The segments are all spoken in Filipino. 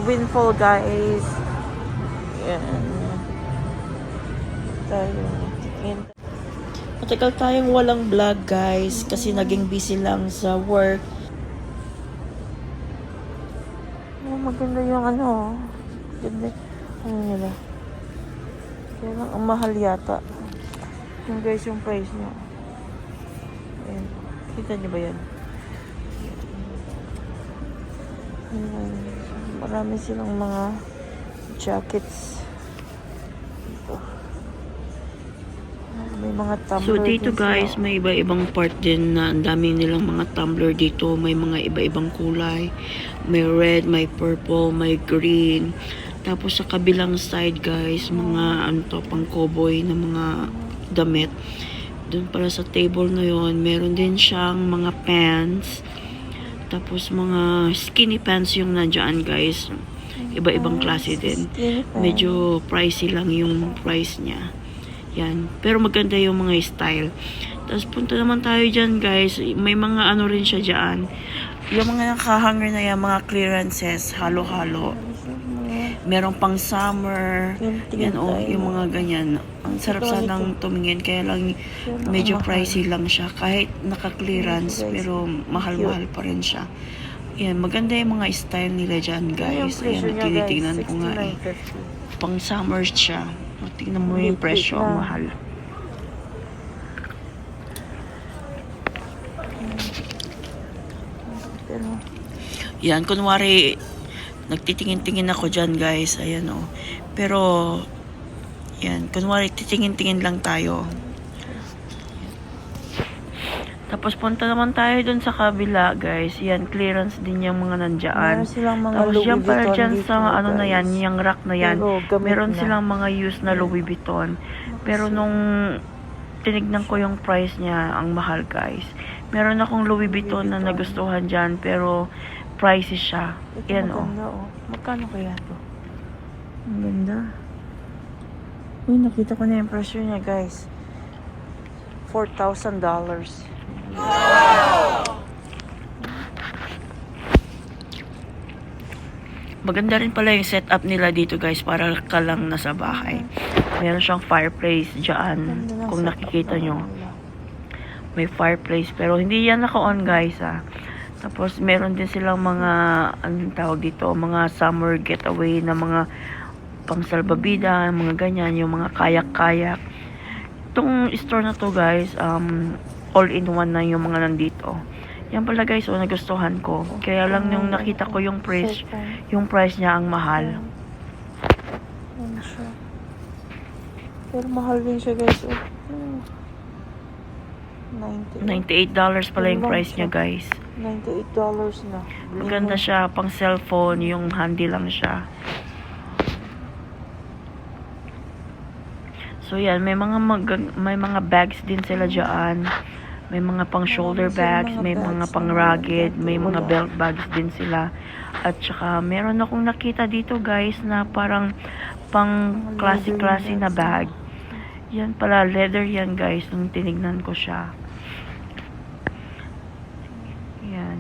windfall guys. Yan. Tayo. Tingin. Matagal tayong walang vlog guys kasi naging busy lang sa work. Maganda yung Maganda. Nila. Kaya lang ang mahal yata. Yung guys yung price niya. Ayan. Kita niyo ba yan? Ayan. Marami silang mga jackets. Dito. May mga tumbler. So dito guys, sila. may iba-ibang part din na ang dami nilang mga tumbler dito. May mga iba-ibang kulay. May red, may purple, may green. Tapos sa kabilang side guys, mga pang cowboy na mga damit. Doon pala sa table na yon, meron din siyang mga pants. Tapos mga skinny pants yung nandiyan guys. Iba-ibang klase din. Medyo pricey lang yung price niya. Yan. Pero maganda yung mga style. Tapos punta naman tayo dyan guys. May mga rin siya dyan. Yung mga nakahanger na yan, mga clearances, halo-halo. Meron pang summer. Yan yung mga ganyan. Ang sarap sanang tumingin. Kaya lang medyo pricey lang siya. Kahit naka-clearance, pero mahal-mahal pa rin siya. Yan, maganda yung mga style nila dyan guys. Ayan, tinitignan ko nga eh. Pang summer siya. Tingnan mo yung presyo, ang mahal. Yan, kunwari nagtitingin-tingin ako dyan guys, ayan o. Pero yan, kunwari titingin-tingin lang tayo. Tapos punta naman tayo dun sa kabila guys. Yan, clearance din yung mga nandyan. Tapos yan pala dyan sa na yan, yung rack na yan. Meron silang mga used na Louis Vuitton. Pero nung tinignan ko yung price niya, ang mahal guys. Meron akong Louis Vuitton na nagustuhan dyan, pero pricey siya. Yan o. Magkano kaya to? Ang ganda. Uy, nakita ko na yung presyo niya guys. $4,000. Maganda rin pala yung setup nila dito guys, para ka lang nasa bahay. Meron siyang fireplace dyan, kung nakikita nyo. May fireplace, pero hindi yan naka-on guys ah. Tapos meron din silang mga anong tawag dito, mga summer getaway na mga pangsalbabida, mga ganyan, yung mga kayak-kayak. Itong store na to guys, all-in-one na yung mga nandito. Yan pala guys, nagustuhan ko. Kaya lang yung nakita ko yung price niya ang mahal. Pero mahal din siya guys. $98 pala yung price niya guys. $98 na. Maganda siya, pang cellphone, yung handy lang siya. So yan, may mga bags din sila diyan. May mga pang shoulder bags, may mga pang rugged, may mga belt bags din sila. At saka meron akong nakita dito guys na parang pang classy na bag. Yan pala, leather yan guys, nung tinignan ko siya. Yan.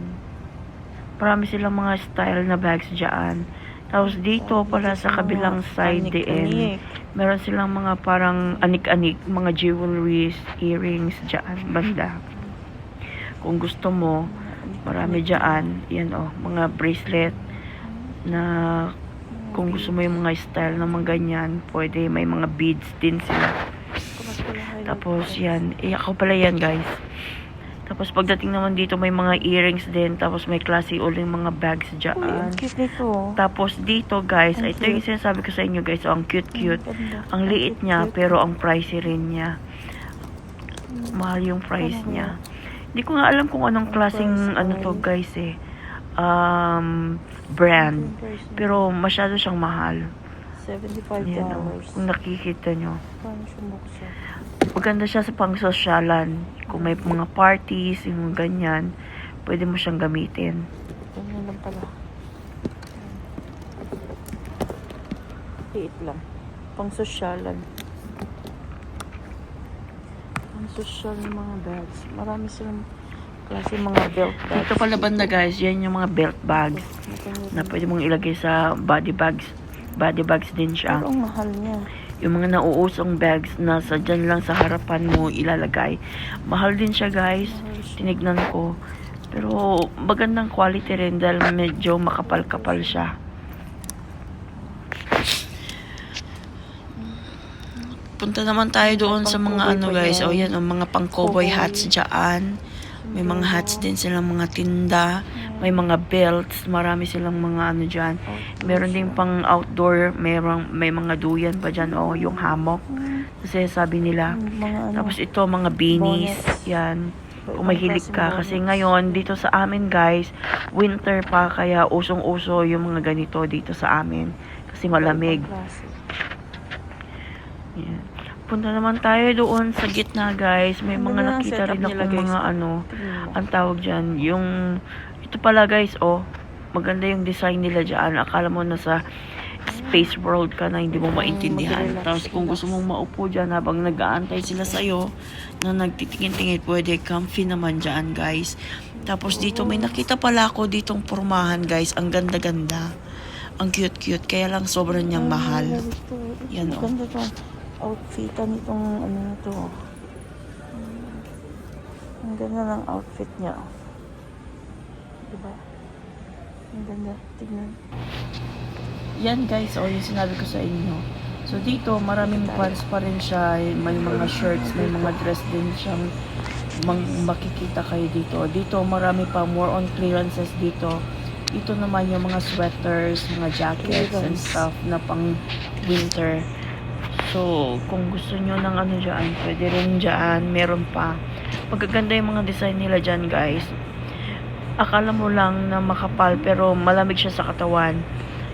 Marami silang mga style na bags diyan. Tapos dito pala sa kabilang side din, meron silang mga parang anik-anik, mga jewelries, earrings diyan banda. Kung gusto mo, marami diyan. Yan mga bracelet na kung gusto mo yung mga style na mga ganyan, pwede, may mga beads din sila. Tapos yan, ako pala yan guys. Tapos pagdating naman dito, may mga earrings din. Tapos may classy uling mga bags dyan. Tapos dito guys, ito yung sinasabi ko sa inyo guys. Ang cute. Ang liit niya, pero ang pricey rin niya. Mahal yung price niya. Hindi ko nga alam kung anong klaseng to guys eh. Brand. Pero masyado siyang mahal. $75. Yan, kung nakikita nyo. Maganda siya sa pang-sosyalan. Kung may mga parties, yung ganyan, pwede mo siyang gamitin. Ganyan lang pala. Liit lang. Pang-sosyalan. Pang-sosyal ng mga bags. Marami silang klase mga belt bags. Dito pala banda guys, yan yung mga belt bags na pwede mong ilagay sa body bags. Body bags din siya. Pero ang mahal niya. Yung mga nauusong bags na sa dyan lang sa harapan mo ilalagay. Mahal din siya guys. Tinignan ko. Pero magandang quality rin dahil medyo makapal-kapal siya. Punta naman tayo doon sa mga ano guys. O yan, mga pang cowboy hats dyan. May mga hats din silang mga tinda. May mga belts. Marami silang mga ano dyan. Meron din pang outdoor. May mga duyan pa dyan. O yung hammock. Kasi sabi nila. Mga ano, Tapos ito mga beanies. Yan. Kung mahilig ka. Kasi ngayon dito sa amin guys, winter pa. Kaya usong-uso yung mga ganito dito sa amin. Kasi malamig. klase. Yan. Punta naman tayo doon sa gitna guys. May Ang mga ganda ng nakita setup rin nila, akong guys. mga ano. Tingnan mo. Ang tawag dyan. Yung ito pala guys oh. Maganda yung design nila dyan. Akala mo nasa space world ka na hindi mo maintindihan. Mag-relax, Tapos kung relax. gusto mong maupo dyan habang nag-aantay sila sa'yo na nagtitingin-tingin, pwede comfy naman dyan guys. Tapos dito may nakita pala ako ditong pormahan guys. Ang ganda-ganda. Ang cute-cute. Kaya lang sobrang niyang mahal. Yan, oh. Ganda to. Outfitan nitong ano na to. Ang ganda ng outfit niya. Diba? Ang ganda. Tignan. Yan guys, yung sinabi ko sa inyo. So dito, maraming pants pa rin siya. May mga shirts, may mga dress din siyang makikita kayo dito. Dito, marami pa, more on clearances dito. Ito naman yung mga sweaters, mga jackets and stuff na pang winter. So, kung gusto nyo ng ano dyan, pwede rin dyan. Meron pa. Pagkaganda yung mga design nila dyan guys. Akala mo lang na makapal pero malamig siya sa katawan.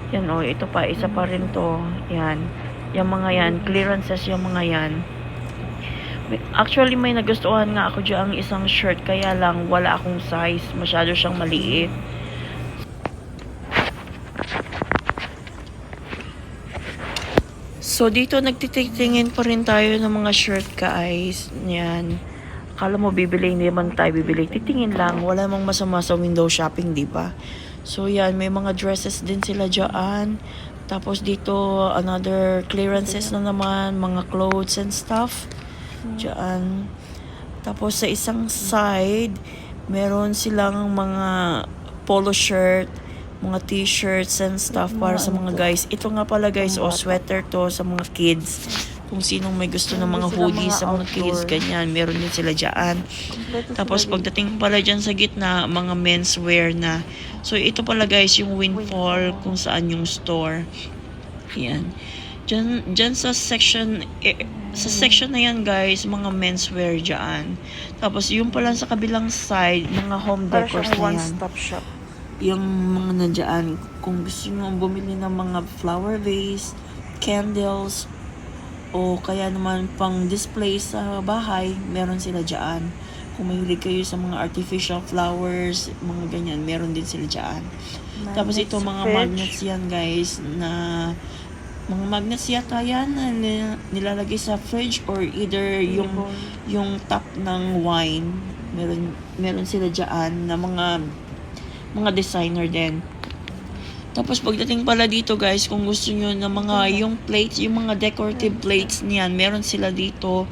Yan ito pa, isa pa rin to. Yan. Yung mga yan, clearances yung mga yan. Actually, may nagustuhan nga ako dyan ang isang shirt. Kaya lang, wala akong size. Masyado siyang maliit. So, dito nagtitingin pa rin tayo ng mga shirt guys. Yan. Akala mo bibili, hindi naman tayo bibili. Titingin lang. Wala mong masama sa window shopping, di ba? So, yan. May mga dresses din sila dyan. Tapos dito, another clearances na naman. Mga clothes and stuff. Dyan. Tapos sa isang side, meron silang mga polo shirt, mga t-shirts and stuff para sa mga guys. Ito nga pala guys, sweater to sa mga kids. Kung sinong may gusto ng mga hoodies sa mga kids, ganyan. Meron din sila dyan. Tapos pagdating pala dyan sa gitna, mga menswear na. So ito pala guys, yung Windfall, kung saan yung store. Yan. Dyan sa section na yan guys, mga menswear dyan. Tapos yung pala sa kabilang side, mga home decors na yan. One-stop shop. Yung mga nandiyan, kung gusto nyo bumili ng mga flower vase, candles, o kaya naman pang display sa bahay, meron sila dyan. Kung mahilig kayo sa mga artificial flowers, mga ganyan, meron din sila dyan. Tapos ito mga magnets yan guys, na mga magnets yata yan na nilalagay sa fridge or either yung top ng wine. Meron sila dyan na mga designer din. Tapos pagdating pala dito guys, kung gusto nyo na mga yung plates, yung mga decorative plates niyan, meron sila dito.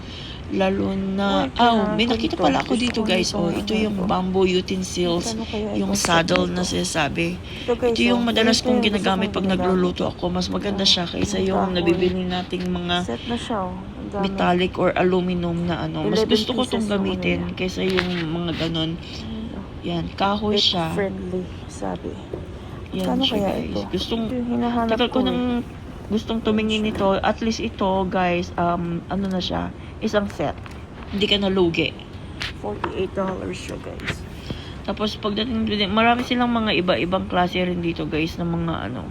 Lalo na, may nakita pala ako dito guys. Ito yung bamboo utensils, yung saddle na sinasabi. Ito yung madalas kong ginagamit pag nagluluto ako. Mas maganda siya kaysa yung nabibili nating mga Set na siya. metallic or aluminum na ano. Mas gusto ko itong gamitin kaysa yung mga ganon. Yan, kahoy siya. Friendly, sabi. Yan Kano siya kaya guys. ito? Gustong, Ito yung hinahanap tagal ko ko nang gustong tumingin nito. At least ito guys, ano na siya, isang set. Hindi ka nalugi. $48 siya guys. Tapos pagdating dito, marami silang mga iba-ibang klase rin dito guys ng mga ano.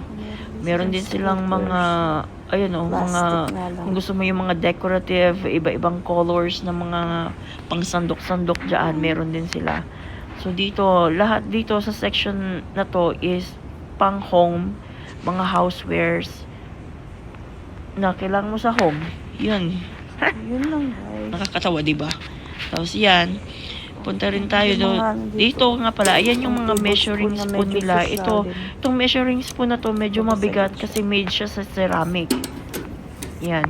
Meron din silang mga mga kung gusto mo yung mga decorative, iba-ibang colors na mga pangsandok-sandok diyan, meron din sila. So dito, lahat dito sa section na to is pang home, mga housewares na kailangan mo sa home. Yun. Yun lang guys. Nakakatawa, di ba? Tapos yan, Punta rin tayo Yung doon. mga Dito nga pala, ayan yung mga tablespoon measuring na spoon medyo nila. sosyalin. Itong measuring spoon na to medyo Tapos mabigat ayun kasi made siya sa ceramic. Yan.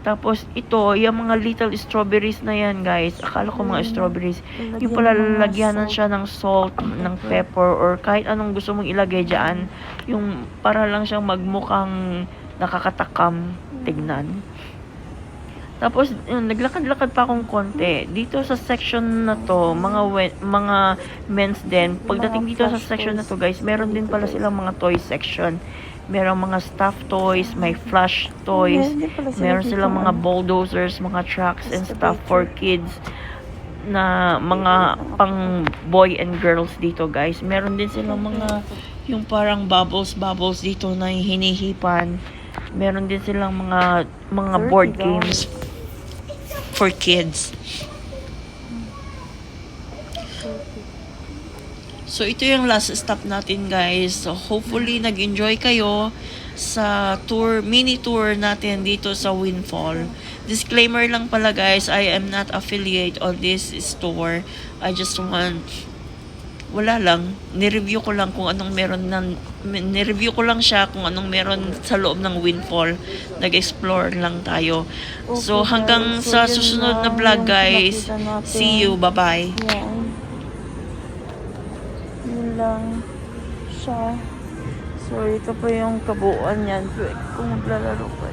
Tapos ito, yung mga little strawberries na yan, guys. Akala ko mga strawberries. Yung pala lalagyanan siya ng salt, ng pepper, or kahit anong gusto mong ilagay dyan. Yung para lang siyang magmukhang nakakatakam tignan. Tapos, yun, naglakad-lakad pa akong konti. Dito sa section na to, mga men's din. Pagdating dito sa section na to, guys, meron din pala silang mga toy section. Merong mga stuffed toys, may flush toys, meron silang mga bulldozers, mga trucks and stuff for kids na mga pang boy and girls dito, guys. Meron din silang mga yung parang bubbles dito na hinihipan. Meron din silang mga board games for kids. So, ito yung last stop natin, guys. So, hopefully, nag-enjoy kayo sa mini tour natin dito sa Windfall. Disclaimer lang pala, guys, I am not affiliate on this store. I just want, wala lang, nireview ko lang kung anong nireview ko lang siya kung anong meron sa loob ng Windfall. Nag-explore lang tayo. So, hanggang sa susunod na vlog, guys. See you. Bye-bye. Yan. Yun lang siya. So, ito po yung kabuuan yan. Kung maglalaro ka.